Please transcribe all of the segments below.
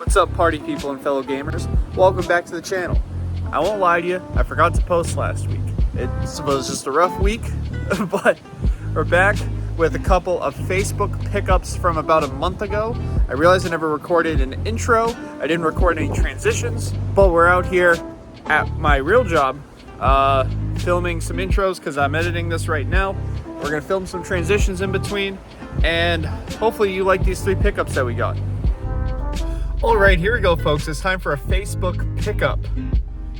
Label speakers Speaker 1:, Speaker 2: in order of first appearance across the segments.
Speaker 1: What's up, party people and fellow gamers? Welcome back to the channel. I won't lie to you, I forgot to post last week. It was just a rough week, but we're back with a couple of Facebook pickups from about a month ago. I realized I never recorded an intro, I didn't record any transitions, but we're out here at my real job filming some intros because I'm editing this right now. We're gonna film some transitions in between, and hopefully you like these 3 pickups that we got. All right, here we go, folks. It's time for a Facebook pickup.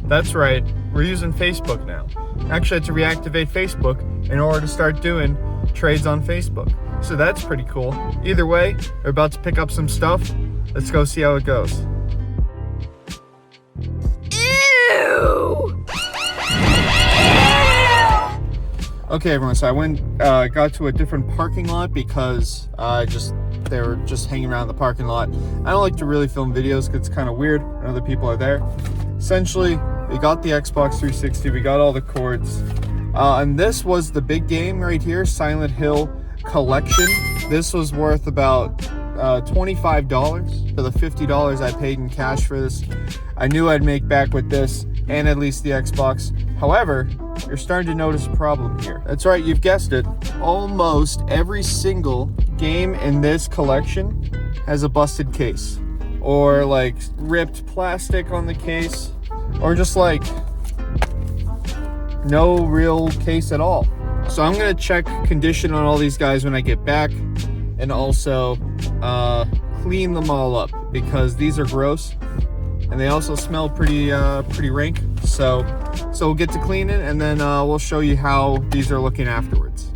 Speaker 1: That's right, we're using Facebook now. Actually, I had to reactivate Facebook in order to start doing trades on Facebook. So that's pretty cool. Either way, we're about to pick up some stuff. Let's go see how it goes. Ew! Okay, everyone, so I got to a different parking lot because they were just hanging around the parking lot. I don't like to really film videos because it's kind of weird when other people are there. Essentially, we got the Xbox 360, we got all the cords, and this was the big game right here, Silent Hill Collection. This was worth about $25 for the $50 I paid in cash for this. I knew I'd make back with this and at least the Xbox. However, you're starting to notice a problem here. That's right, you've guessed it. Almost every single game in this collection has a busted case, or like ripped plastic on the case, or just like no real case at all. So I'm gonna check condition on all these guys when I get back, and also clean them all up because these are gross and they also smell pretty rank. So we'll get to clean it, and then we'll show you how these are looking afterwards.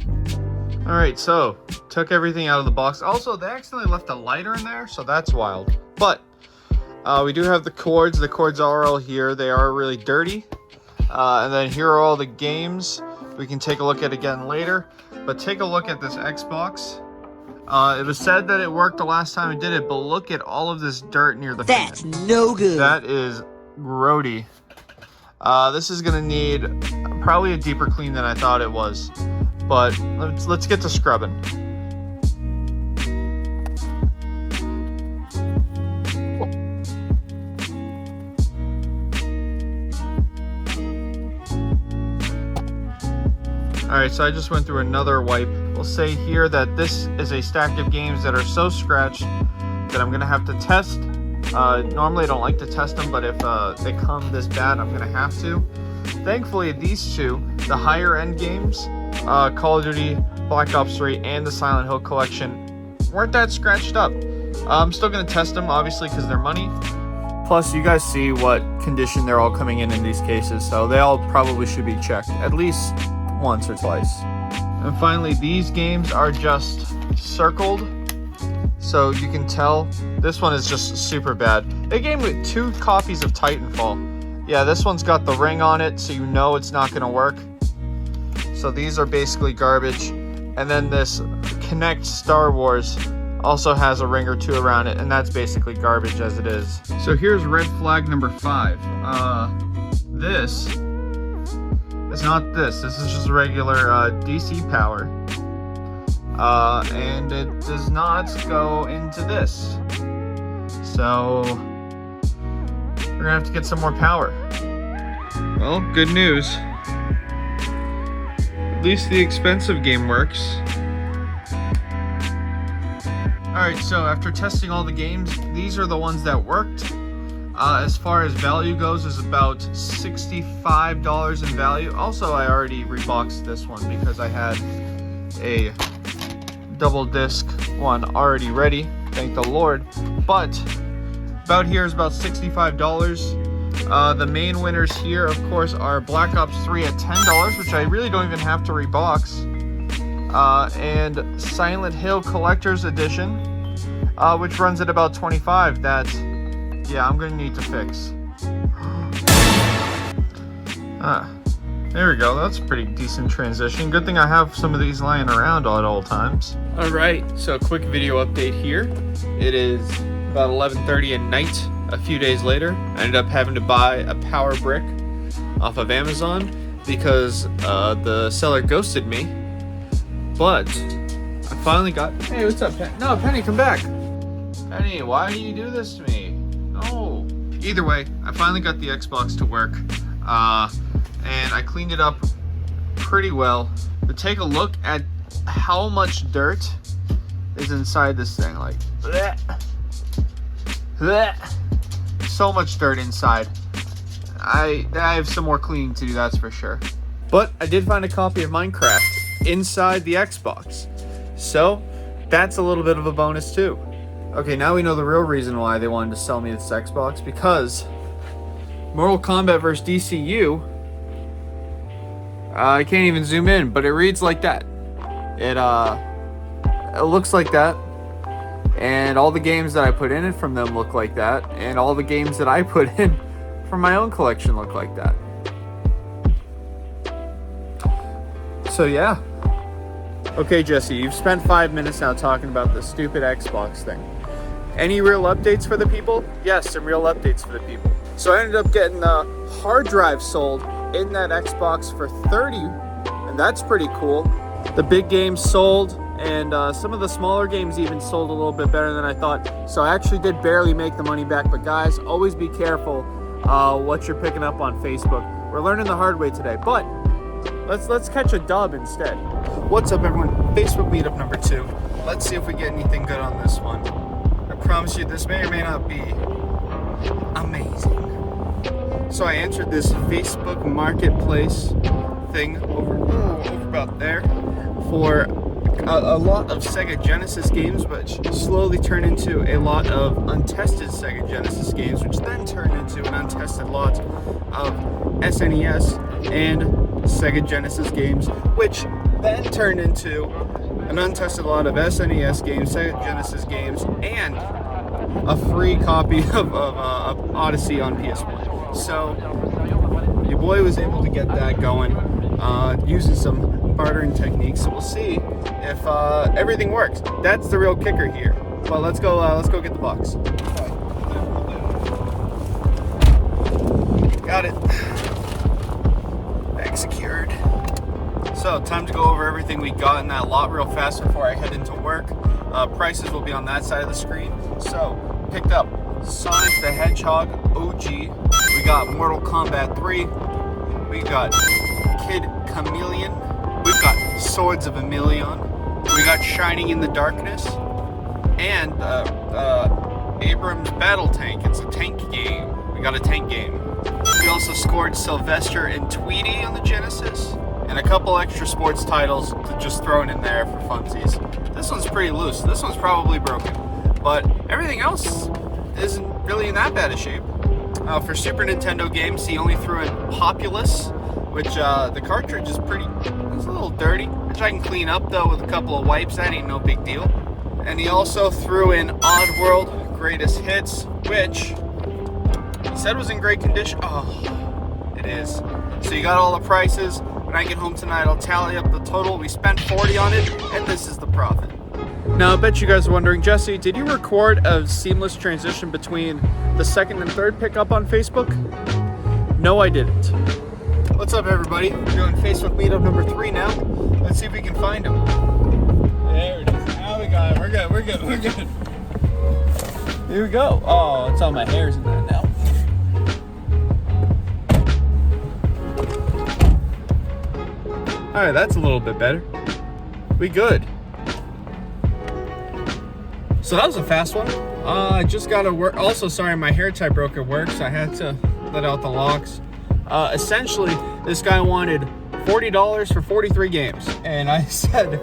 Speaker 1: All right, so took everything out of the box. Also, they accidentally left a lighter in there, so that's wild. But we do have the cords. The cords are all here. They are really dirty. And then here are all the games. We can take a look at again later. But take a look at this Xbox. It was said that it worked the last time it did it, but look at all of this dirt near the fan.
Speaker 2: That's no good.
Speaker 1: That is grody. This is gonna need probably a deeper clean than I thought it was. But let's get to scrubbing. Alright, so I just went through another wipe. We'll say here that this is a stack of games that are so scratched that I'm gonna have to test. Normally I don't like to test them, but if they come this bad, I'm gonna have to. Thankfully, these two, the higher end games, Call of Duty, Black Ops 3, and the Silent Hill Collection, weren't that scratched up. I'm still gonna test them, obviously, because they're money. Plus, you guys see what condition they're all coming in these cases, so they all probably should be checked at least once or twice. And finally, these games are just circled, so you can tell this one is just super bad. They gave me 2 copies of Titanfall. Yeah, this one's got the ring on it, so you know it's not gonna work. So these are basically garbage. And then this Connect Star Wars also has a ring or 2 around it, and that's basically garbage as it is. So here's red flag number 5. This is not this. This is just regular DC power. And it does not go into this. So we're gonna have to get some more power. Well, good news. At least the expensive game works. Alright, so after testing all the games, these are the ones that worked. As far as value goes, is about $65 in value. Also, I already reboxed this one because I had a double disc one already ready, thank the Lord. But about here is about $65. The main winners here, of course, are Black Ops 3 at $10, which I really don't even have to rebox, and Silent Hill Collector's Edition, which runs at about $25. That, yeah, I'm gonna need to fix. There we go. That's a pretty decent transition. Good thing I have some of these lying around at all times. All right, so a quick video update here. It is about 11:30 at night. A few days later, I ended up having to buy a power brick off of Amazon because the seller ghosted me. But I finally got... Hey, what's up, Penny? No, Penny, come back. Penny, why do you do this to me? Oh. Either way, I finally got the Xbox to work, and I cleaned it up pretty well. But take a look at how much dirt is inside this thing. Like, bleh, bleh. So much dirt inside. I have some more cleaning to do, that's for sure. But I did find a copy of Minecraft inside the Xbox, so that's a little bit of a bonus too. Okay, now we know the real reason why they wanted to sell me this Xbox, because Mortal Kombat vs. DCU, I can't even zoom in, but it reads like that. It looks like that, and all the games that I put in it from them look like that, and all the games that I put in from my own collection look like that. So yeah. Okay, Jesse, you've spent 5 minutes now talking about this stupid Xbox thing. Any real updates for the people? Yes, some real updates for the people. So I ended up getting the hard drive sold in that Xbox for $30, and that's pretty cool. The big games sold, and some of the smaller games even sold a little bit better than I thought. So I actually did barely make the money back. But guys, always be careful what you're picking up on Facebook. We're learning the hard way today, but let's catch a dub instead. What's up, everyone? Facebook meetup number 2. Let's see if we get anything good on this one. I promise you, this may or may not be amazing. So I entered this Facebook marketplace thing over about there for a lot of Sega Genesis games, which slowly turned into a lot of untested Sega Genesis games, which then turned into an untested lot of SNES and Sega Genesis games, which then turned into an untested lot of SNES games, Sega Genesis games, and a free copy of Odyssey on PS1. So your boy was able to get that going using some bartering techniques. So we'll see if everything works. That's the real kicker here. But let's go get the box. Got it. Bag secured. So time to go over everything we got in that lot real fast before I head into work. Prices will be on that side of the screen. So picked up Sonic the Hedgehog OG. We got Mortal Kombat 3. We got Kid Chameleon. We've got Swords of Emelion. We got Shining in the Darkness. And Abrams Battle Tank. It's a tank game. We got a tank game. We also scored Sylvester and Tweety on the Genesis. And a couple extra sports titles to just throw in there for funsies. This one's pretty loose. This one's probably broken. But everything else isn't really in that bad a shape. For Super Nintendo games, he only threw in Populous, which the cartridge is it's a little dirty, which I can clean up though with a couple of wipes. That ain't no big deal. And he also threw in Oddworld Greatest Hits, which he said was in great condition. Oh, it is. So you got all the prices. When I get home tonight, I'll tally up the total. We spent $40 on it, and this is the profit. Now, I bet you guys are wondering, Jesse, did you record a seamless transition between the second and third pickup on Facebook? No, I didn't. What's up, everybody? We're doing Facebook meetup number 3 now. Let's see if we can find him. There it is. Now we got it. We're good. Here we go. Oh, it's all my hairs in there now. Alright, that's a little bit better. We good. So that was a fast one. I just got to work. Also, sorry, my hair tie broke at work, so I had to let out the locks. Essentially, this guy wanted $40 for 43 games. And I said,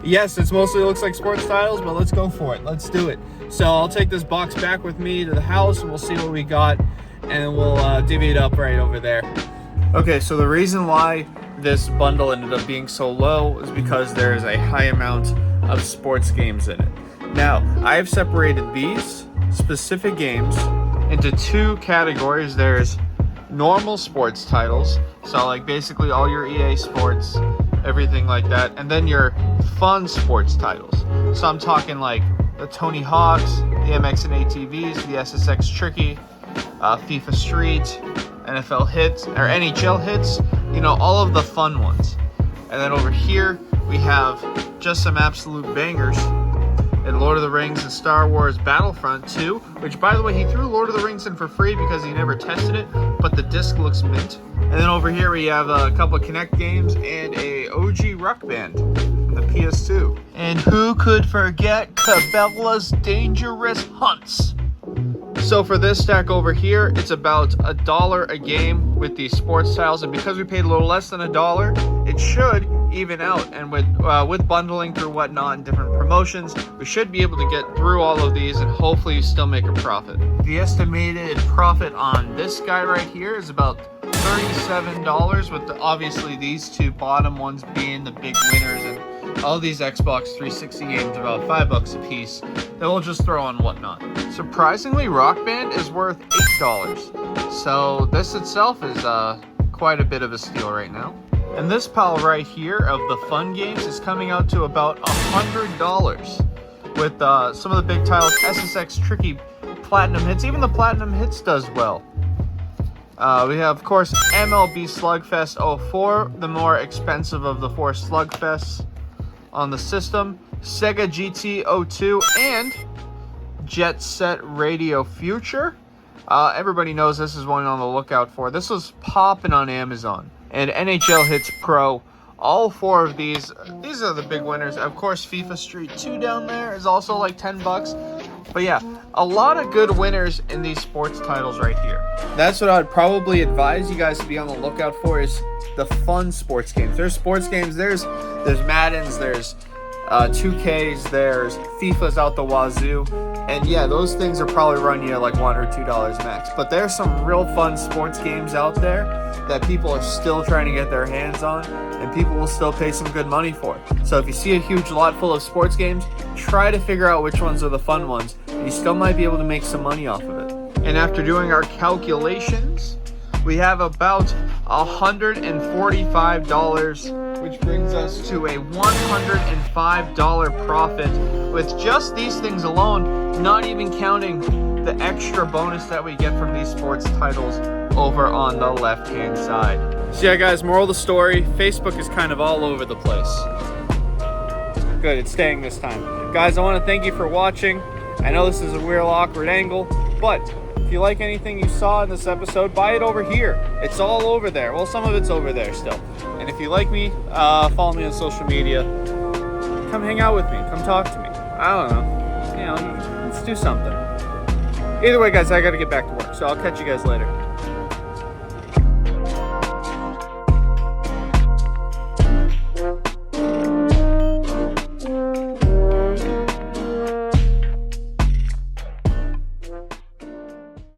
Speaker 1: yes, it mostly looks like sports titles, but let's go for it. Let's do it. So I'll take this box back with me to the house, and we'll see what we got, and we'll divvy it up right over there. Okay, so the reason why this bundle ended up being so low is because there is a high amount of sports games in it. Now, I have separated these specific games into 2 categories. There's normal sports titles, so like basically all your EA Sports, everything like that, and then your fun sports titles. So I'm talking like the Tony Hawk's, the MX and ATVs, the SSX Tricky, FIFA Street, NFL Hits, or NHL Hits, you know, all of the fun ones. And then over here, we have just some absolute bangers, and Lord of the Rings and Star Wars Battlefront 2, which, by the way, he threw Lord of the Rings in for free because he never tested it, but the disc looks mint. And then over here we have a couple of Kinect games and a OG Rock Band from the PS2. And who could forget Cabela's Dangerous Hunts? So for this stack over here, it's about $1 a game with these sports tiles, and because we paid a little less than $1, it should even out. And with bundling through whatnot and different promotions, we should be able to get through all of these and hopefully still make a profit. The estimated profit on this guy right here is about $37, with obviously these two bottom ones being the big winners, and all these Xbox 360 games about $5 a piece that we'll just throw on whatnot. Surprisingly, Rock Band is worth $8, so this itself is quite a bit of a steal right now. And this pile right here of the fun games is coming out to about $100, with some of the big titles, SSX Tricky, Platinum Hits. Even the Platinum Hits does well. We have, of course, MLB Slugfest 04, the more expensive of the 4 Slugfests on the system, Sega GT 02, and Jet Set Radio Future. Everybody knows this is one on the lookout for. This was popping on Amazon. And NHL Hits Pro. All 4 of these are the big winners. Of course, FIFA Street 2 down there is also like $10. But yeah, a lot of good winners in these sports titles right here. That's what I'd probably advise you guys to be on the lookout for, is the fun sports games. There's sports games, there's Maddens, there's 2Ks, there's FIFA's out the wazoo. And yeah, those things are probably running you like $1 or $2 max. But there's some real fun sports games out there that people are still trying to get their hands on, and people will still pay some good money for. So if you see a huge lot full of sports games, try to figure out which ones are the fun ones. You still might be able to make some money off of it. And after doing our calculations, we have about $145, which brings us to a $105 profit with just these things alone, not even counting the extra bonus that we get from these sports titles over on the left hand side. So yeah guys, moral of the story, Facebook is kind of all over the place. Good, it's staying this time. Guys, I want to thank you for watching. I know this is a weird, awkward angle, but if you like anything you saw in this episode, buy it over here. It's all over there. Well, some of it's over there still. And if you like me, follow me on social media. Come hang out with me. Come talk to me. I don't know. You know, let's do something. Either way, guys, I got to get back to work, so I'll catch you guys later.